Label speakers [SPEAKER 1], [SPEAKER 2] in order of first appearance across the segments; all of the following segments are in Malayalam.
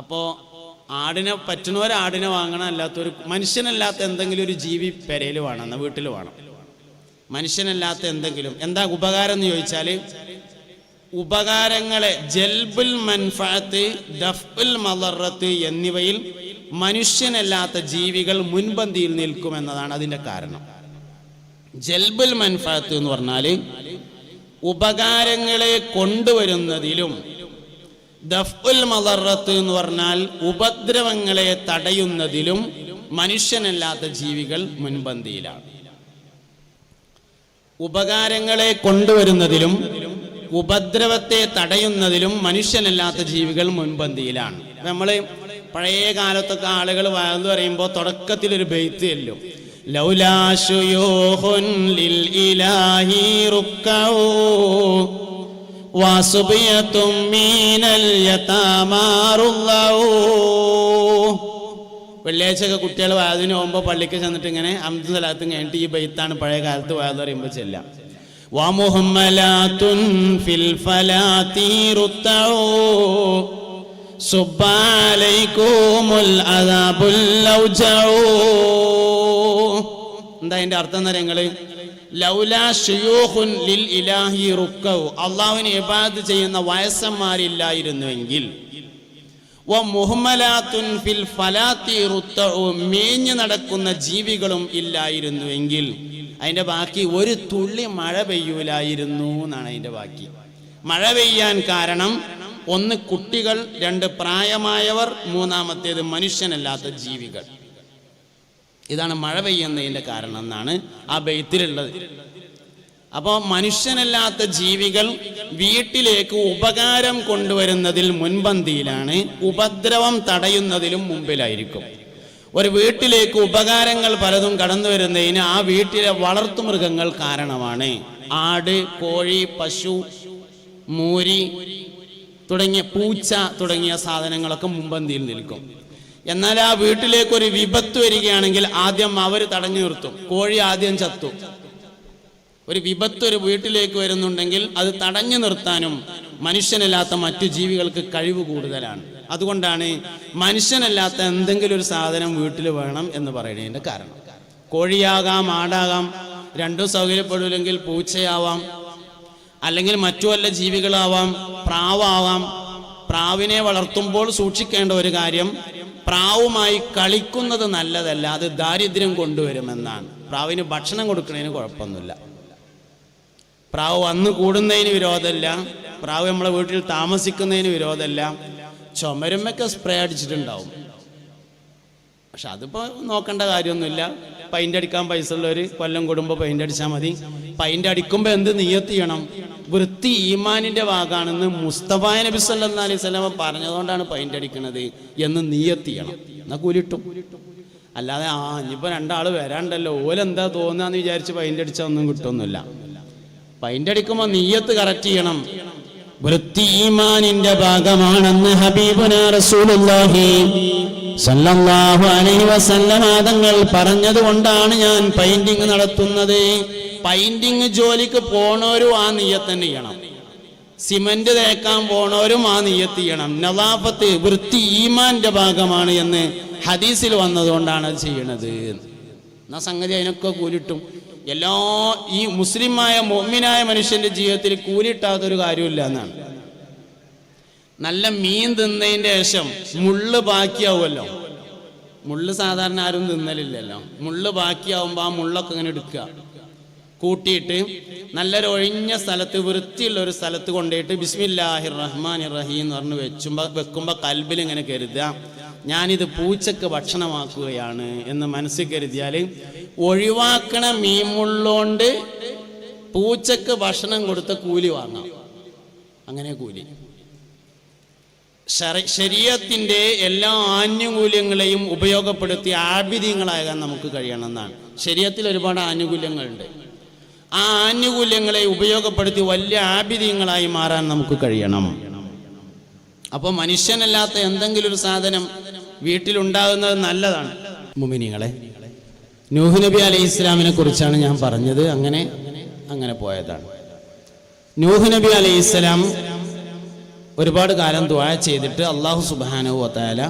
[SPEAKER 1] അപ്പോൾ ആടിനെ പറ്റുന്നവർ ആടിനെ വാങ്ങണം, അല്ലാത്തൊരു മനുഷ്യനല്ലാത്ത എന്തെങ്കിലും ഒരു ജീവി പെരയിൽ വേണം, എന്നാൽ വീട്ടിൽ വേണം. മനുഷ്യനല്ലാത്ത എന്തെങ്കിലും എന്താ ഉപകാരം എന്ന് ചോദിച്ചാൽ, ഉപകാരങ്ങളെ ജൽബുൽ മൻഫഅത്ത്, ദഫ്ഉൽ മളറത്ത് എന്നിവയിൽ മനുഷ്യനല്ലാത്ത ജീവികൾ മുൻപന്തിയിൽ നിൽക്കുമെന്നതാണ് അതിൻ്റെ കാരണം. ജൽബുൽ മൻഫഅത്ത് എന്ന് പറഞ്ഞാൽ ഉപകാരങ്ങളെ കൊണ്ടുവരുന്നതിലും, ദഫ്ഉൽ മളറത്ത് എന്ന് പറഞ്ഞാൽ ഉപദ്രവങ്ങളെ തടയുന്നതിലും മനുഷ്യനല്ലാത്ത ജീവികൾ മുൻപന്തിയിലാണ്. ഉപകാരങ്ങളെ കൊണ്ടുവരുന്നതിലും ഉപദ്രവത്തെ തടയുന്നതിലും മനുഷ്യനല്ലാത്ത ജീവികൾ മുൻപന്തിയിലാണ്. നമ്മൾ പഴയ കാലത്തൊക്കെ ആളുകൾ വാഴ്ന്നു പറയുമ്പോൾ തുടക്കത്തിലൊരു ബെയ്ത്ത് ചെല്ലും, ലൗലാ ശുയൂഖുൻ ലിൽ ഇലാഹി റുക്കഊ വസുബിയതും മിനൽ യതാമാറുല്ലഊ. വെള്ളിയാഴ്ചയൊക്കെ കുട്ടികൾ വാതിന് പോകുമ്പോൾ പള്ളിക്ക് ചെന്നിട്ട് ഇങ്ങനെ അംദു സലാത്തും കഴിഞ്ഞിട്ട് ഈ ബെയ്ത്താണ് പഴയ കാലത്ത് വാഴ്ന്നു പറയുമ്പോൾ ചെല്ലാം. വമുഹമ്മലാത്തുൻ ഫിൽ ഫലാത്തി റുത്തഊ സുബ്ബാലൈകുമുൽ അദാബുൽ ലൗജഊ. എന്താ അതിന്റെ അർത്ഥം എന്ന് പറയുന്നത്? ലൗലാ ശുയൂഖുൻ ലിൽ ഇലാഹി റുക്കഊ, അള്ളാഹുവിനെ ഇബാദത്ത് ചെയ്യുന്ന വയസ്സന്മാരില്ലായിരുന്നുവെങ്കിൽ, വമുഹമ്മലാത്തുൻ ഫിൽ ഫലാത്തി റുത്തഊ, മേഞ്ഞു നടക്കുന്ന ജീവികളും ഇല്ലായിരുന്നുവെങ്കിൽ, അതിന്റെ ബാക്കി ഒരു തുള്ളി മഴ പെയ്യൂലായിരുന്നു എന്നാണ് അതിന്റെ ബാക്കി. മഴ പെയ്യാൻ കാരണം ഒന്ന് കുട്ടികൾ, രണ്ട് പ്രായമായവർ, മൂന്നാമത്തേത് മനുഷ്യനല്ലാത്ത ജീവികൾ. ഇതാണ് മഴ പെയ്യുന്നതിന്റെ കാരണം എന്നാണ് ആ ബെയ്ത്തിലുള്ളത്. അപ്പോൾ മനുഷ്യനല്ലാത്ത ജീവികൾ വീട്ടിലേക്ക് ഉപകാരം കൊണ്ടുവരുന്നതിൽ മുൻപന്തിയിലാണ്, ഉപദ്രവം തടയുന്നതിലും മുമ്പിലായിരിക്കും. ഒരു വീട്ടിലേക്ക് ഉപകാരങ്ങൾ പലതും കടന്നു വരുന്നതിന് ആ വീട്ടിലെ വളർത്തുമൃഗങ്ങൾ കാരണമാണ്. ആട്, കോഴി, പശു, മൂരി തുടങ്ങിയ പൂച്ച തുടങ്ങിയ സാധനങ്ങളൊക്കെ മുൻപന്തിയിൽ നിൽക്കും. എന്നാൽ ആ വീട്ടിലേക്ക് ഒരു വിപത്ത് വരികയാണെങ്കിൽ ആദ്യം അവർ തടഞ്ഞു നിർത്തും. കോഴി ആദ്യം ചത്തു. ഒരു വിപത്ത് ഒരു വീട്ടിലേക്ക് വരുന്നുണ്ടെങ്കിൽ അത് തടഞ്ഞു നിർത്താനും മനുഷ്യനല്ലാത്ത മറ്റു ജീവികൾക്ക് കഴിവ് കൂടുതലാണ്. അതുകൊണ്ടാണ് മനുഷ്യനല്ലാത്ത എന്തെങ്കിലും ഒരു സാധനം വീട്ടിൽ വേണം എന്ന് പറയുന്നതിൻ്റെ കാരണം. കോഴിയാകാം, ആടാകാം, രണ്ടും സൗകര്യപ്പെടില്ലെങ്കിൽ പൂച്ചയാവാം, അല്ലെങ്കിൽ മറ്റു വല്ല ജീവികളാവാം, പ്രാവാവാം. പ്രാവിനെ വളർത്തുമ്പോൾ സൂക്ഷിക്കേണ്ട ഒരു കാര്യം, പ്രാവുമായി കളിക്കുന്നത് നല്ലതല്ല, അത് ദാരിദ്ര്യം കൊണ്ടുവരുമെന്നാണ്. പ്രാവിന് ഭക്ഷണം കൊടുക്കുന്നതിന് കുഴപ്പമൊന്നുമില്ല. പ്രാവ് വന്ന് കൂടുന്നതിന് വിരോധമല്ല, പ്രാവ് നമ്മളെ വീട്ടിൽ താമസിക്കുന്നതിന് വിരോധമല്ല. ചുമരുമൊക്കെ സ്പ്രേ അടിച്ചിട്ടുണ്ടാവും, പക്ഷെ അതിപ്പോൾ നോക്കേണ്ട കാര്യമൊന്നുമില്ല. പെയിൻ്റ് അടിക്കാൻ പൈസ ഉള്ളവർ കൊല്ലം കൂടുമ്പോൾ പെയിൻ്റ് അടിച്ചാൽ മതി. പെയിൻ്റ് അടിക്കുമ്പോൾ എന്ത് നിയ്യത്ത് ചെയ്യണം? വൃത്തി ഈമാനിൻ്റെ ഭാഗമാണെന്ന് മുസ്തഫ നബി സല്ലല്ലാഹു അലൈഹി വസല്ലം പറഞ്ഞതുകൊണ്ടാണ് പെയിൻ്റ് അടിക്കുന്നത് എന്ന് നിയ്യത്ത് ചെയ്യണം. എന്നാൽ കൂലിട്ടും. അല്ലാതെ ഇനിയിപ്പോൾ രണ്ടാൾ വരാണ്ടല്ലോ, ഓലെന്താ തോന്നുകയെന്ന് വിചാരിച്ച് പെയിൻ്റ് അടിച്ചാൽ ഒന്നും കിട്ടുമൊന്നുമില്ല. പെയിൻ്റ് അടിക്കുമ്പോൾ നിയ്യത്ത് കറക്റ്റ് ചെയ്യണം. വൃത്തി ഈമാനിന്റെ ഭാഗമാണെന്ന് ഹബീബുനാ റസൂലുള്ളാഹി സല്ലല്ലാഹു അലൈഹി വസല്ലം തങ്ങൾ പറഞ്ഞതുകൊണ്ടാണ് ഞാൻ പെയിന്റിങ് നടത്തുന്നത്. പെയിന്റിങ് ജോലിക്ക് പോണവരും ആ നിയ്യത്ത് തന്നെ ചെയ്യണം. സിമന്റ് തേക്കാൻ പോണവരും ആ നിയ്യത്ത് ചെയ്യണം. നളാഫത്ത്, വൃത്തി ഈമാന്റെ ഭാഗമാണ് എന്ന് ഹദീസിൽ വന്നതുകൊണ്ടാണ് അത് ചെയ്യണത്. എന്നാ സംഗതി അതിനൊക്കെ കൂലിട്ടും. ഈ മുസ്ലിമായ മുഅ്മിനായ മനുഷ്യന്റെ ജീവിതത്തിൽ കൂലിട്ടാത്തൊരു കാര്യമില്ല എന്നാണ്. നല്ല മീൻ തിന്നതിൻ്റെ ശേഷം മുള്ള് ബാക്കിയാവുമല്ലോ. മുള്ള് സാധാരണ ആരും തിന്നലില്ലല്ലോ. മുള്ള് ബാക്കിയാവുമ്പോൾ ആ മുള്ളൊക്കെ ഇങ്ങനെ എടുക്കുക, കൂട്ടിയിട്ട് നല്ലൊരു ഒഴിഞ്ഞ സ്ഥലത്ത്, വൃത്തിയുള്ള ഒരു സ്ഥലത്ത് കൊണ്ടുപോയിട്ട് ബിസ്മില്ലാഹിർ റഹ്മാനിർ റഹീം എന്ന് പറഞ്ഞ് വെക്കുമ്പോൾ കൽബിൽ ഇങ്ങനെ കരുതുക, ഞാനിത് പൂച്ചക്ക് ഭക്ഷണമാക്കുകയാണ് എന്ന് മനസ്സിൽ കരുതിയാൽ ഒഴിവാക്കണ മീമുള്ളോണ്ട് പൂച്ചക്ക് ഭക്ഷണം കൊടുത്ത കൂലി വാങ്ങാം. അങ്ങനെ കൂലി. ശരീഅത്തിന്റെ എല്ലാ ആനുകൂല്യങ്ങളെയും ഉപയോഗപ്പെടുത്തി ആബിദീങ്ങളാകാൻ നമുക്ക് കഴിയണമെന്നാണ്. ശരീഅത്തിൽ ഒരുപാട് ആനുകൂല്യങ്ങളുണ്ട്. ആ ആനുകൂല്യങ്ങളെ ഉപയോഗപ്പെടുത്തി വലിയ ആബിദീങ്ങളായി മാറാൻ നമുക്ക് കഴിയണം. അപ്പോൾ മനുഷ്യനല്ലാത്ത എന്തെങ്കിലും ഒരു സാധനം വീട്ടിലുണ്ടാകുന്നത് നല്ലതാണ്. മുഅ്മിനീങ്ങളെ, നൂഹ് നബി അലൈഹി ഇസ്ലാമിനെ കുറിച്ചാണ് ഞാൻ പറഞ്ഞത്. അങ്ങനെ പോയതാണ്. നൂഹ് നബി അലൈഹി ഇസ്ലാം ഒരുപാട് കാലം ദുആ ചെയ്തിട്ട് അല്ലാഹു സുബ്ഹാനഹു വ തആല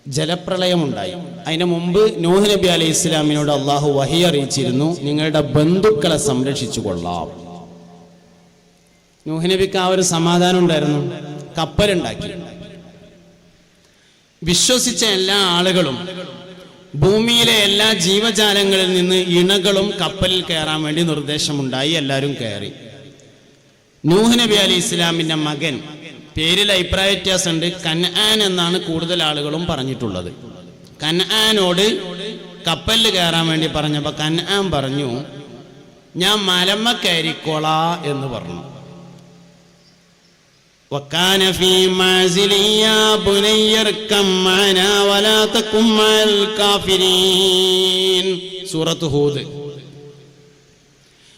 [SPEAKER 1] ജലപ്രളയമുണ്ടായി. അതിന് മുമ്പ് നൂഹ് നബി അലൈഹി ഇസ്ലാമിനോട് അള്ളാഹു വഹി അറിയിച്ചിരുന്നു, നിങ്ങളുടെ ബന്ധുക്കളെ സംരക്ഷിച്ചു കൊള്ളാം. നൂഹ് നബിക്ക് ആ ഒരു സമാധാനം ഉണ്ടായിരുന്നു. കപ്പലുണ്ടാക്കി. വിശ്വസിച്ച എല്ലാ ആളുകളും ഭൂമിയിലെ എല്ലാ ജീവജാലങ്ങളിൽ നിന്ന് ഇണകളും കപ്പലിൽ കയറാൻ വേണ്ടി നിർദ്ദേശമുണ്ടായി. എല്ലാവരും കയറി. നൂഹ് നബി അലൈഹി ഇസ്ലാമിന്റെ മകൻ, പേരിൽ അഭിപ്രായ വ്യത്യാസമുണ്ട്, കൻആൻ എന്നാണ് കൂടുതൽ ആളുകളും പറഞ്ഞിട്ടുള്ളത്. കൻആനോട് കപ്പലിൽ കയറാൻ വേണ്ടി പറഞ്ഞപ്പോൾ കൻആൻ പറഞ്ഞു, ഞാൻ മലമ്മ കയറിക്കോളാ എന്ന് പറഞ്ഞു. وَكَانَ فِي مَعْزِلٍ يَا بُنَيَّ ارْكَبْ مَعَنَا وَلَا تَكُن مَعَ الْكَافِرِينَ സൂറത്ത് ഹൂദ്.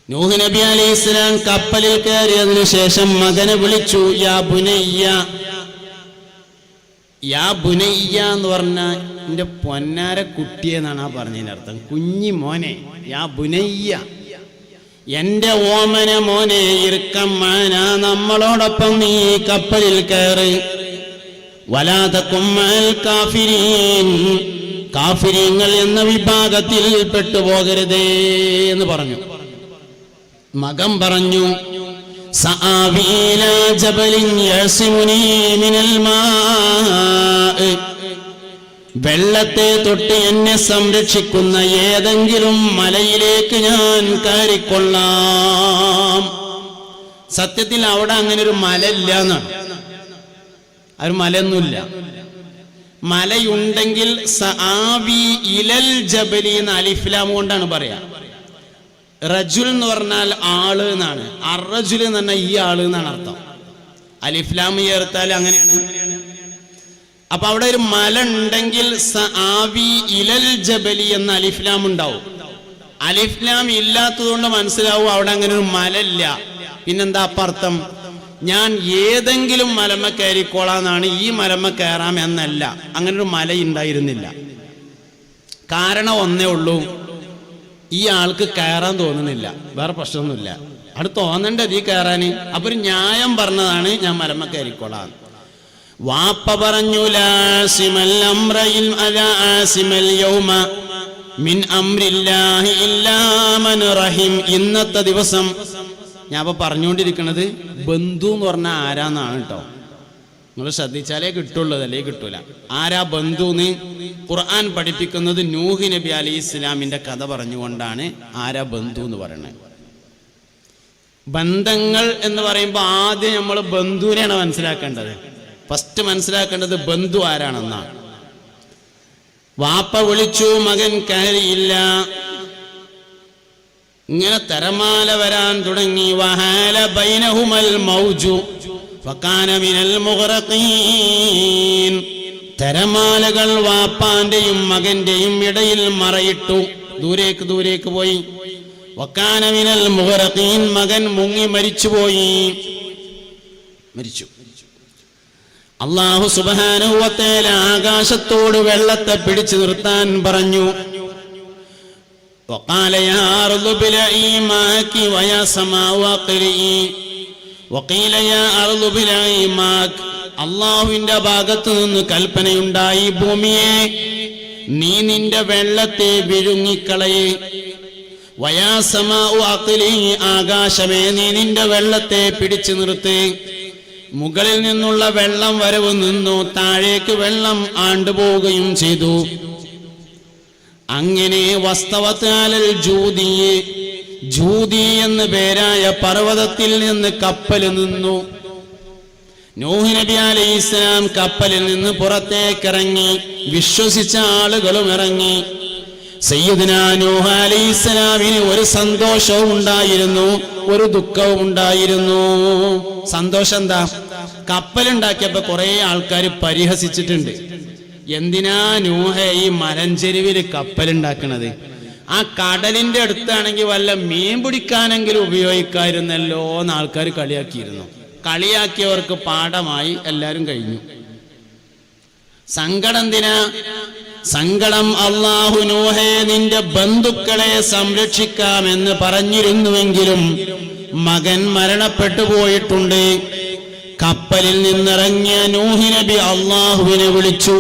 [SPEAKER 1] നൂഹ് നബി അലൈഹി ഇസ്ലാം കപ്പലിൽ കയറിയതിനു ശേഷം മകനെ വിളിച്ചു, യാ ബുനയ്യ. യാ ബുനയ്യ എന്ന് പറഞ്ഞാൽ എൻ്റെ പൊന്നാര കുട്ടിയെന്നാണ് ആ പറഞ്ഞതിൻ്റെ അർത്ഥം. കുഞ്ഞി മോനെ, യാ ബുനയ്യ, എന്റെ ഓമന മോനെ, ഇർക്കം മാന, നമ്മളോടൊപ്പം നീ കപ്പലിൽ കയറി. വലാ തകും മഅൽ കാഫിരീൻ, കാഫിരീങ്ങൾ എന്ന വിഭാഗത്തിൽ പെട്ടുപോകരുതേ എന്ന് പറഞ്ഞു. മകൻ പറഞ്ഞു, സആവി ഇലാ ജബലിൻ യസിമുനി മിനൽ മാഇ, വെള്ളത്തെ തൊട്ട് എന്നെ സംരക്ഷിക്കുന്ന ഏതെങ്കിലും മലയിലേക്ക് ഞാൻ കയറിക്കൊള്ളാം. സത്യത്തിൽ അവിടെ അങ്ങനെ ഒരു മല ഇല്ല എന്നാണ്. ആ ഒരു മലയൊന്നുമില്ല. മലയുണ്ടെങ്കിൽ സആവി ഇലൽ ജബലി എന്ന് അലിഫ്ലാം കൊണ്ടാണ് പറയാ. റജുൽ എന്ന് പറഞ്ഞാൽ ആള് എന്നാണ്. അർറജുൽ എന്ന് പറഞ്ഞാൽ ഈ ആള് എന്നാണ് അർത്ഥം. അലിഫ്ലാം ചേർത്താൽ അങ്ങനെയാണ്. അപ്പൊ അവിടെ ഒരു മല ഉണ്ടെങ്കിൽ സആവി ഇലൽ ജബലി എന്ന അലിഫ്ലാം ഉണ്ടാവും. അലിഫ്ലാം ഇല്ലാത്തതുകൊണ്ട് മനസ്സിലാവും അവിടെ അങ്ങനെ ഒരു മല ഇല്ല. പിന്നെന്താ അപ്പർത്ഥം? ഞാൻ ഏതെങ്കിലും മലമ കയറിക്കോളാന്നാണ്, ഈ മലമ കയറാം എന്നല്ല. അങ്ങനെ ഒരു മല ഉണ്ടായിരുന്നില്ല. കാരണം ഒന്നേ ഉള്ളൂ, ഈ ആൾക്ക് കയറാൻ തോന്നുന്നില്ല. വേറെ പ്രശ്നമൊന്നുമില്ല. അവിടെ തോന്നണ്ടത് ഈ കയറാന്. അപ്പൊ ഒരു ന്യായം പറഞ്ഞതാണ്, ഞാൻ മലമ കയറിക്കോളാം. വാപ്പ പറഞ്ഞു, ലാസിമൽ അംറയിൽ അലാ ആസിമൽ യൗമ മിൻ അംരില്ലാഹി ഇല്ലാ മൻ റഹിം. ഇന്നത്തെ ദിവസം ഞാൻ അപ്പൊ പറഞ്ഞുകൊണ്ടിരിക്കുന്നത് ബന്ധു എന്ന് പറഞ്ഞാൽ ആരാന്നാണ് കേട്ടോ. നിങ്ങൾ ശ്രദ്ധിച്ചാലേ കിട്ടുള്ളൂ, അതല്ലേ കിട്ടൂല. ആരാ ബന്ധുന്ന് ഖുർആൻ പഠിപ്പിക്കുന്നത്? നൂഹ് നബി അലൈഹി ഇസ്ലാമിന്റെ കഥ പറഞ്ഞുകൊണ്ടാണ് ആരാ ബന്ധു എന്ന് പറയുന്നത്. ബന്ധങ്ങൾ എന്ന് പറയുമ്പോൾ ആദ്യം നമ്മൾ ബന്ധുവിനെയാണ് മനസ്സിലാക്കേണ്ടത്. ഫസ്റ്റ് മനസ്സിലാക്കേണ്ടത് ബന്ധു ആരാണെന്നാണ്. വാപ്പ വിളിച്ചു, മകൻ കയറിയില്ല. ഇങ്ങനെ തിരമാല വരാൻ തുടങ്ങി. വഹാല ബൈനഹുമൽ മൗജു ഫകാന മിനൽ മുഗ്റഖീൻ. തിരമാലകൾ വാപ്പാന്റെയും മകന്റെയും ഇടയിൽ മറയിട്ടു, ദൂരേക്ക് പോയി. വകാന മിനൽ മുഗ്റഖീൻ, മകൻ മുങ്ങി മരിച്ചുപോയി. അല്ലാഹു സുബ്ഹാനഹു വ തആല ആകാശത്തോട് വെള്ളത്തെ പിടിച്ചു നിർത്താൻ പറഞ്ഞു. وقال يا أرض ابلعي ماءك ويا سماء أقلعي وقيل يا أرض ابلعي ماءك. അല്ലാഹുവിന്റെ ഭാഗത്തു നിന്ന് കൽപ്പനയുണ്ടായി, ഭൂമിയെ നീ നിന്റെ വെള്ളത്തെ വിഴുങ്ങിക്കളയേ. വയാ സമാഉ അഖ്ലി, ആകാശമേ നീ നിന്റെ വെള്ളത്തെ പിടിച്ചു നിർത്തേ. മുകളിൽ നിന്നുള്ള വെള്ളം വരവ് നിന്നു, താഴേക്ക് വെള്ളം ആണ്ടുപോവുകയും ചെയ്തു. അങ്ങനെ വസ്തവത്താലൽ ജൂദി എന്ന് പേരായ പർവ്വതത്തിൽ നിന്ന് കപ്പൽ നിന്നു. നൂഹ് നബി അലൈഹി ഇസ്ലാം കപ്പലിൽ നിന്ന് പുറത്തേക്കിറങ്ങി. വിശ്വസിച്ച ആളുകളും ഇറങ്ങി. സയ്യിദുനാ നൂഹ് അലൈഹി ഇസ്ലാമിന് ഒരു സന്തോഷവും ഉണ്ടായിരുന്നു, ഒരു ദുഃഖവും ഉണ്ടായിരുന്നു. സന്തോഷം എന്താ? കപ്പലുണ്ടാക്കിയപ്പോ കുറെ ആൾക്കാർ പരിഹസിച്ചിട്ടുണ്ട്. എന്തിനാ നൂഹേ ഈ മലഞ്ചെരുവിൽ കപ്പലുണ്ടാക്കണത്? ആ കടലിന്റെ അടുത്താണെങ്കിൽ വല്ല മീൻ പിടിക്കാനെങ്കിലും ഉപയോഗിക്കായിരുന്നല്ലോ എന്ന് ആൾക്കാർ കളിയാക്കിയിരുന്നു. കളിയാക്കിയവർക്ക് പാഠമായി, എല്ലാവരും കഴിഞ്ഞു. സങ്കടം എന്തിനാ? സങ്കടം അല്ലാഹു നൂഹേ നിന്റെ ബന്ധുക്കളെ സംരക്ഷിക്കാമെന്ന് പറഞ്ഞിരുന്നുവെങ്കിലും മകൻ മരണപ്പെട്ടു പോയിട്ടുണ്ട്. കപ്പലിൽ നിന്നിറങ്ങിയ നൂഹ് നബി അല്ലാഹുവിനെ വിളിച്ചു.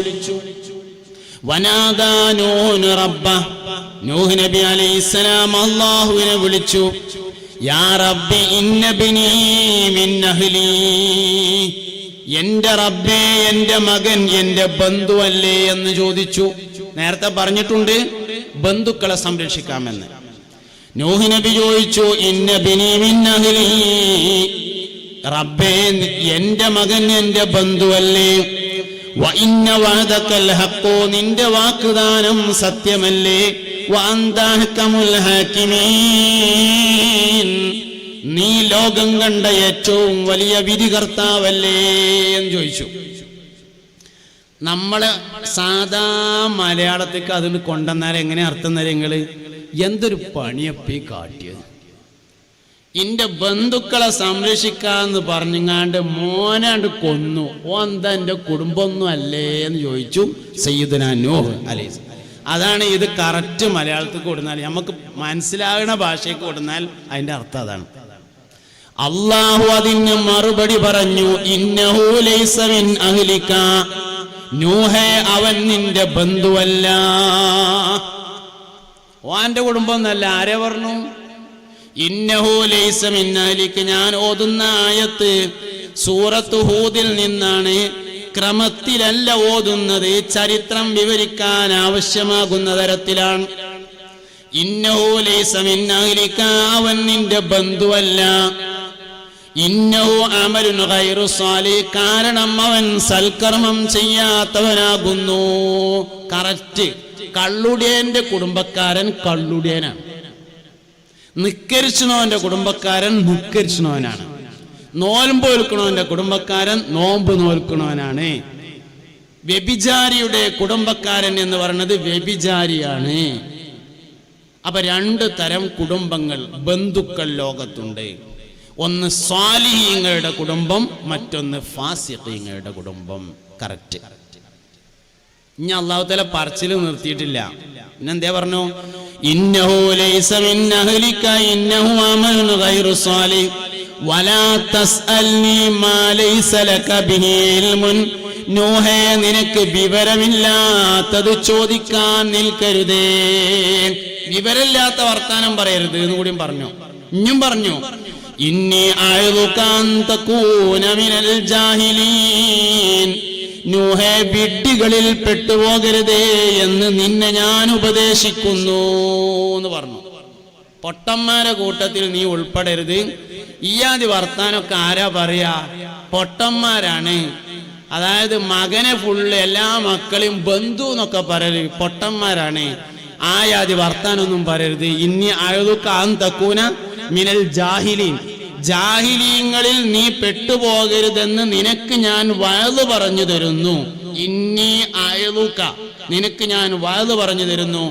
[SPEAKER 1] വനാദാ നൂഹ് റബ്ബ, നൂഹ് നബി അലൈഹിസ്സലാം അല്ലാഹുവിനെ വിളിച്ചു. യാ റബ്ബി ഇന്ന ബിനി മിൻ അഹ്ലി, എന്റെ റബ്ബേ എന്റെ മകൻ എന്റെ ബന്ധുവല്ലേ എന്ന് ചോദിച്ചു. നേരത്തെ പറഞ്ഞിട്ടുണ്ട് ബന്ധുക്കളെ സംരക്ഷിക്കാമെന്ന്. നൂഹ് നബി ചോദിച്ചു, ഇന്ന ബിനി മിൻ അഹ്ലി, റബ്ബേ എന്റെ മകൻ എന്റെ ബന്ധുവല്ലേ? വ ഇന്ന വഅദകൽ ഹഖ്, നിന്റെ വാഗ്ദാനം സത്യമല്ലേ? വ അൻത അഹ്കമുൽ ഹാകിമീൻ, നീ ലോകം കണ്ട ഏറ്റവും വലിയ വിധികർത്താവല്ലേ എന്ന് ചോദിച്ചു. നമ്മള് സാധാ മലയാളത്തേക്ക് അതിന് കൊണ്ടുവന്നാൽ എങ്ങനെ അർത്ഥം തരങ്ങള്? എന്തൊരു പണിയപ്പി കാട്ടിയത്! എന്റെ ബന്ധുക്കളെ സംരക്ഷിക്കാന്ന് പറഞ്ഞങ്ങാണ്ട് മോനാണ്ട് കൊന്നു. ഓ എന്താ എന്റെ കുടുംബമൊന്നും അല്ലേ എന്ന് ചോദിച്ചു സയ്യിദുനാ നൂഹ് അലൈഹി. അതാണ് ഇത് കറക്റ്റ് മലയാളത്തിൽ കൊടുന്നാൽ നമുക്ക് മനസ്സിലാകുന്ന ഭാഷയ്ക്ക് കൊടുന്നാൽ അതിന്റെ അർത്ഥം അതാണ്. അള്ളാഹു അതിന് മറുപടി പറഞ്ഞു, ഇന്നഹു ലൈസ മിൻ അഹ്ലിക, നൂഹേ അവൻ നിന്റെ ബന്ധുവല്ല. ഓന്റെ കുടുംബം എന്നല്ല. ആരെ പറഞ്ഞു? ഇന്നഹു ലൈസ മിൻ അഹ്ലിക. ഞാൻ ഓതുന്ന ആയത്ത് സൂറത്ത് ഹൂദിൽ നിന്നാണ്. ക്രമത്തിലല്ല ഓതുന്നത്, ചരിത്രം വിവരിക്കാൻ ആവശ്യമാകുന്ന തരത്തിലാണ്. ഇന്നഹു ലൈസ മിൻ അഹ്ലിക, അവൻ നിന്റെ ബന്ധുവല്ല. ഇന്നഹു അമലുൻ ഗൈറു സാലിഹ്, കാരണം അവൻ സൽക്കർമ്മം ചെയ്യാത്തവനാകുന്നു. കറക്റ്റ്. കള്ളുടിയന്റെ കുടുംബക്കാരൻ കള്ളുടിയനാണ്. നിക്കരിച്ചണോന്റെ കുടുംബക്കാരൻ നിക്കരിച്ചണോനാണ്. നോൽമ്പ് നോൽക്കണോന്റെ കുടുംബക്കാരൻ നോമ്പ് നോൽക്കണോനാണ്. വ്യഭിചാരിയുടെ കുടുംബക്കാരൻ എന്ന് പറയുന്നത് വ്യഭിചാരിയാണ്. അപ്പൊ രണ്ട് തരം കുടുംബങ്ങൾ, ബന്ധുക്കൾ ലോകത്തുണ്ട്. ഒന്ന് സ്വാലിഹീങ്ങളുടെ കുടുംബം, മറ്റൊന്ന് ഫാസിഖീങ്ങളുടെ കുടുംബം. കറക്റ്റ്. ഇനി അല്ലാഹു തആല പറച്ചിൽ നിർത്തിയിട്ടില്ല. പിന്നെന്തേ പറഞ്ഞു? ഇന്നഹു ലൈസ മിൻ അഹ്ലിക ഇന്നഹു അമലുൻ ഗൈറു സാലിഹ് വലാ തസ്അൽനി മാ ലൈസ ലക ബിഹി ഇൽമുൻ. നൂഹേ, നിനക്ക് വിവരമില്ലാത്തത് ചോദിക്കാൻ നിൽക്കരുതേ. വിവരമില്ലാത്ത വർത്താനം പറയരുത് എന്ന് കൂടിയും പറഞ്ഞു. ഇനിയും പറഞ്ഞു, ഇന്നി അഅ്ദുക അൻ തകൂന മിനൽ ജാഹിലീൻ. നൂഹേ, വിഡ്ഢികളിൽ പെട്ടുപോകരുതേ എന്ന് നിന്നെ ഞാൻ ഉപദേശിക്കുന്നു എന്ന് പറഞ്ഞു. പൊട്ടന്മാരെ കൂട്ടത്തിൽ നീ ഉൾപ്പെടരുത്. ഈയാദി വർത്താനൊക്കെ ആരാ പറയാ? പൊട്ടന്മാരാണ്. അതായത് മകനെ ഫുള്ള് എല്ലാ മക്കളെയും ബന്ധു എന്നൊക്കെ പറയരുത്, പൊട്ടന്മാരാണ്. ആയാദി വർത്താനൊന്നും പറയരുത്. ഇന്നി അഅ്ദുക അൻ തകൂന മിനൽ ജാഹിലീൻ, ജാഹിലീങ്ങളിൽ നീ പെട്ടുപോകരുതെന്ന് നിനക്ക് ഞാൻ വഅദ് പറഞ്ഞു തരുന്നു. ഇന്നി അഅ്ദുക, നിനക്ക് ഞാൻ വഅദ് പറഞ്ഞു തരുന്നു.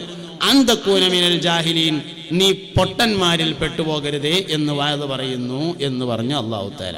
[SPEAKER 1] അൻ തകൂന മിനൽ ജാഹിലീൻ, നീ പൊട്ടന്മാരിൽ പെട്ടുപോകരുതേ എന്ന് വഅദ് പറയുന്നു എന്ന് പറഞ്ഞു അല്ലാഹു തആല.